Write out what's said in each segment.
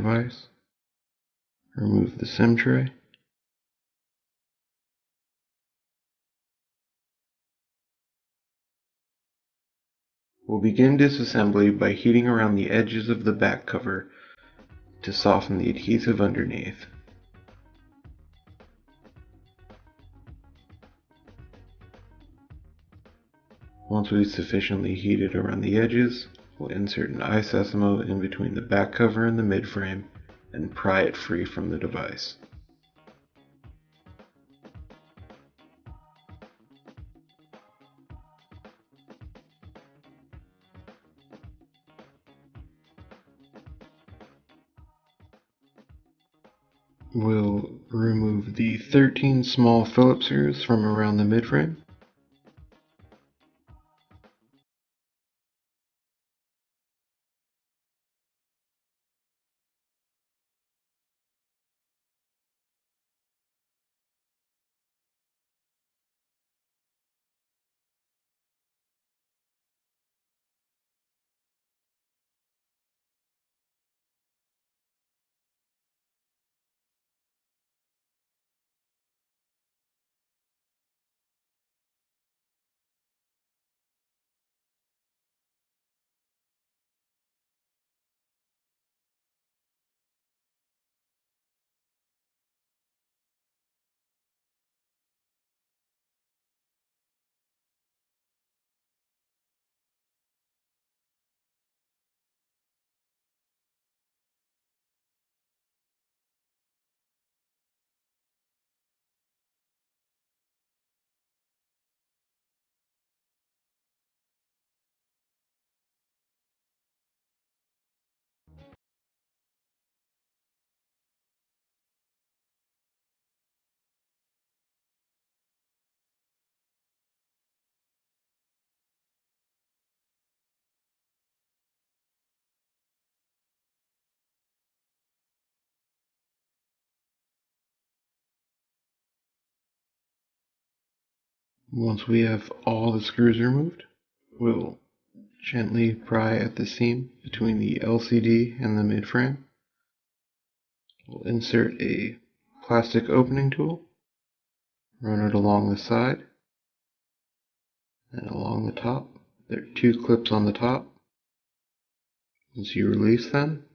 device. Remove the SIM tray. We'll begin disassembly by heating around the edges of the back cover to soften the adhesive underneath. Once we've sufficiently heated around the edges, we'll insert an iSesamo in between the back cover and the midframe and pry it free from the device. We'll remove the 13 small Phillips screws from around the midframe. Once we have all the screws removed, we'll gently pry at the seam between the LCD and the midframe. We'll insert a plastic opening tool, run it along the side and along the top. There are 2 clips on the top. Once you release them,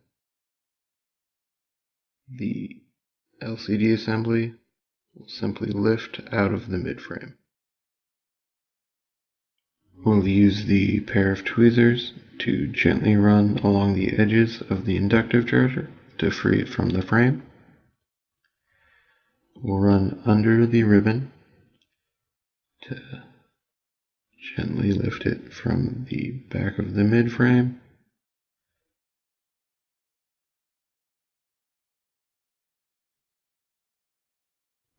the LCD assembly will simply lift out of the midframe. We'll use the pair of tweezers to gently run along the edges of the inductive charger to free it from the frame. We'll run under the ribbon to gently lift it from the back of the midframe.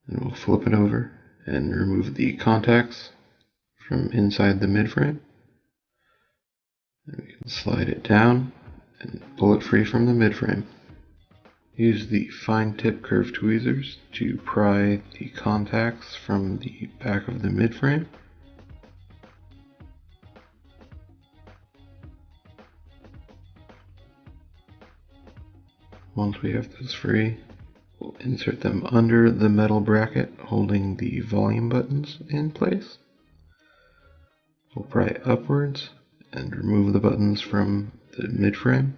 And we'll flip it over and remove the contacts from inside the midframe. And we can slide it down and pull it free from the midframe. Use the fine tip curved tweezers to pry the contacts from the back of the midframe. Once we have those free, we'll insert them under the metal bracket holding the volume buttons in place. We'll pry upwards and remove the buttons from the midframe.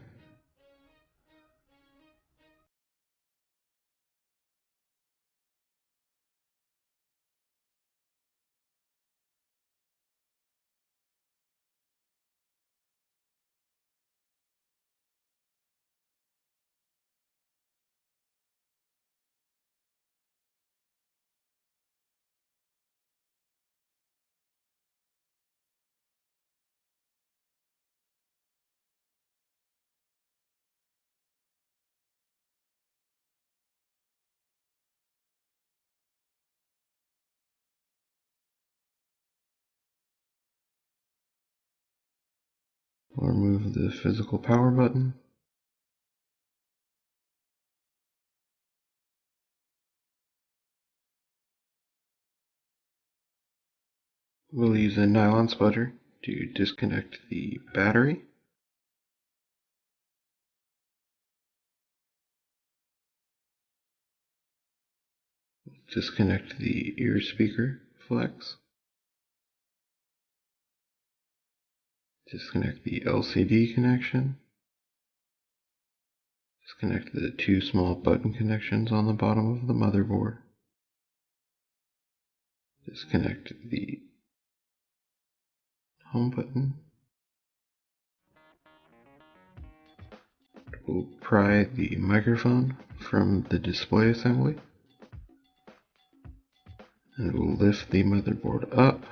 We'll remove the physical power button. We'll use a nylon sputter to disconnect the battery. disconnect the ear speaker flex. Disconnect the LCD connection. Disconnect the two small button connections on the bottom of the motherboard. Disconnect the home button. We'll pry the microphone from the display assembly. And we'll lift the motherboard up.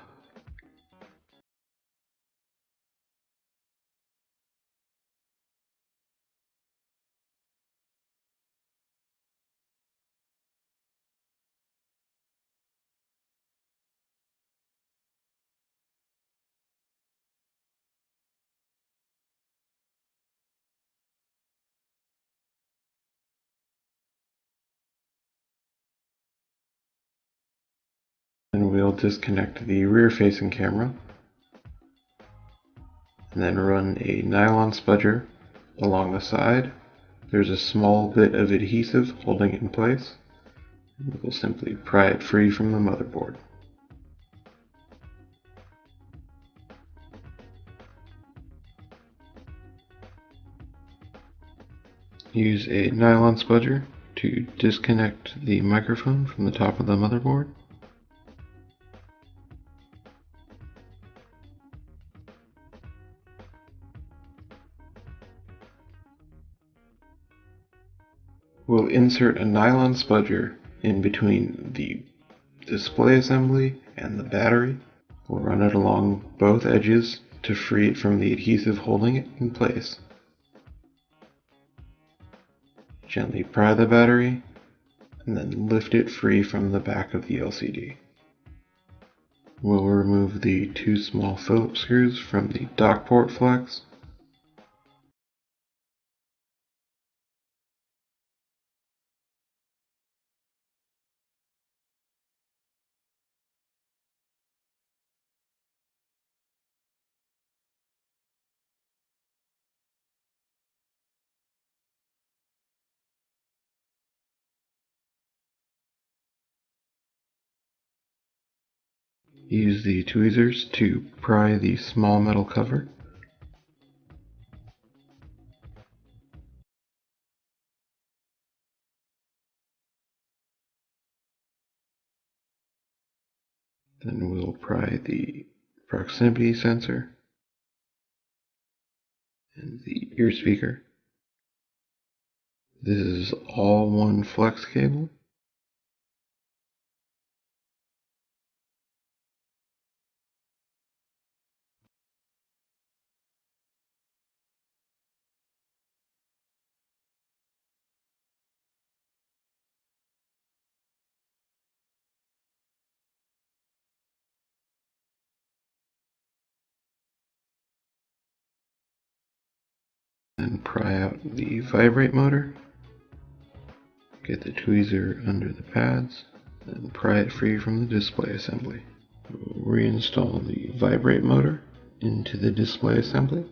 And we'll disconnect the rear-facing camera. And then run a nylon spudger along the side. There's a small bit of adhesive holding it in place. And we'll simply pry it free from the motherboard. Use a nylon spudger to disconnect the microphone from the top of the motherboard. We'll insert a nylon spudger in between the display assembly and the battery. We'll run it along both edges to free it from the adhesive holding it in place. Gently pry the battery and then lift it free from the back of the LCD. We'll remove the two small Phillips screws from the dock port flex. Use the tweezers to pry the small metal cover. Then we'll pry the proximity sensor and the ear speaker. This is all one flex cable. Then pry out the vibrate motor. Get the tweezer under the pads, then pry it free from the display assembly. We'll reinstall the vibrate motor into the display assembly.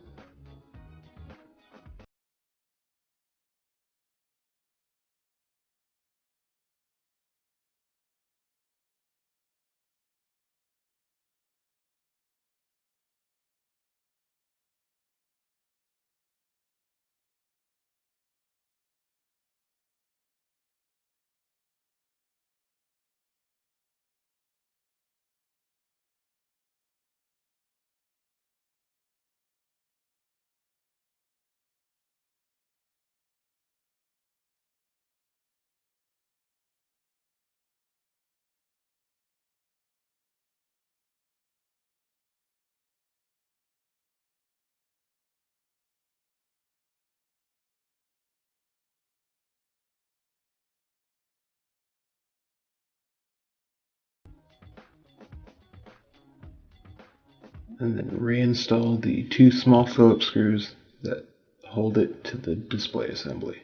And then reinstall the two small Phillips screws that hold it to the display assembly.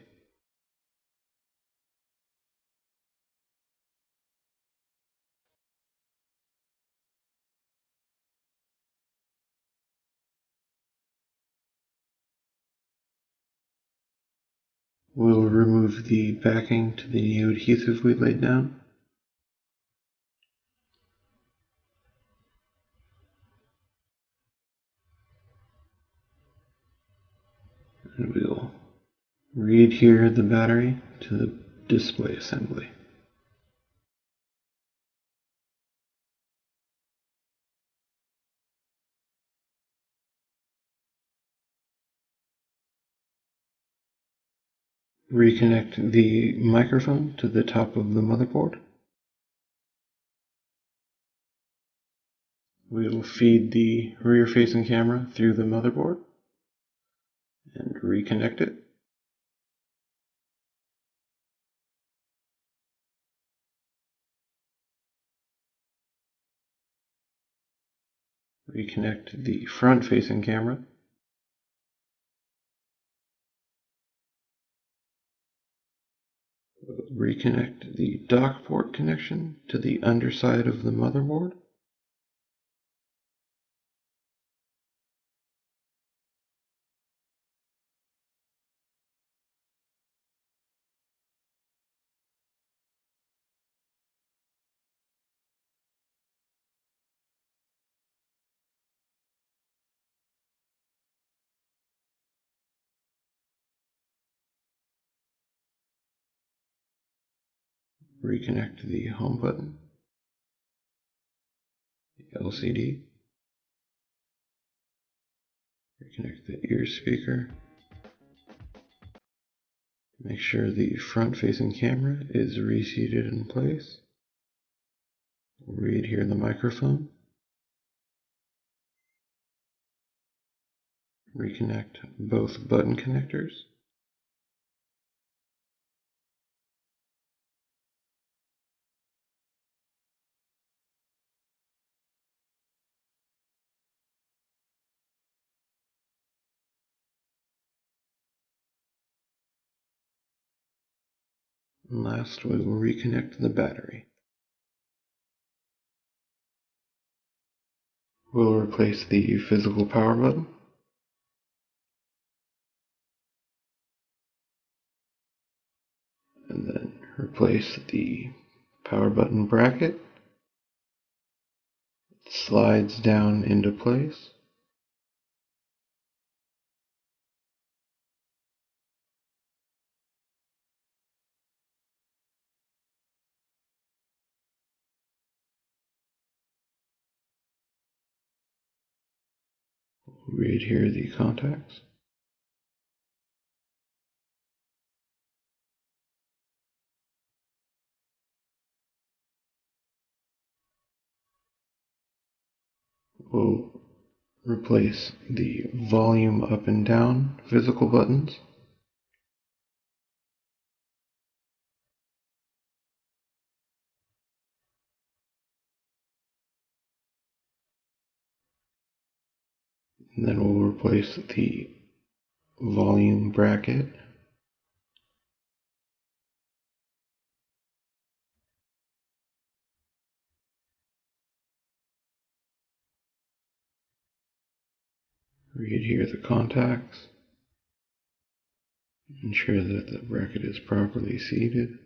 We'll remove the backing to the new adhesive we laid down. And we'll re-adhere the battery to the display assembly. Reconnect the microphone to the top of the motherboard. We will feed the rear-facing camera through the motherboard and reconnect it. Reconnect the front-facing camera. Reconnect the dock port connection to the underside of the motherboard. Reconnect the home button, the LCD. Reconnect the ear speaker. Make sure the front-facing camera is reseated in place. Re-adhere the microphone. Reconnect both button connectors. And last, we will reconnect the battery. We'll replace the physical power button. And then replace the power button bracket. It slides down into place. Re-adhere the contacts. We'll replace the volume up and down physical buttons. And then we'll replace the volume bracket. Re-adhere the contacts. Ensure that the bracket is properly seated.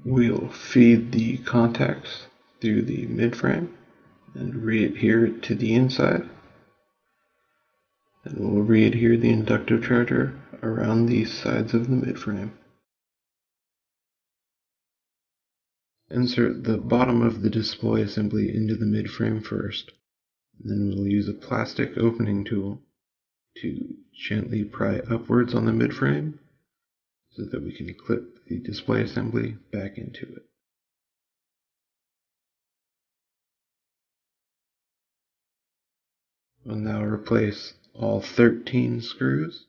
We'll feed the contacts through the midframe and re-adhere it to the inside. And we'll re-adhere the inductive charger around the sides of the midframe. Insert the bottom of the display assembly into the midframe first. Then we'll use a plastic opening tool to gently pry upwards on the midframe so that we can clip the display assembly back into it. We'll now replace all 13 screws.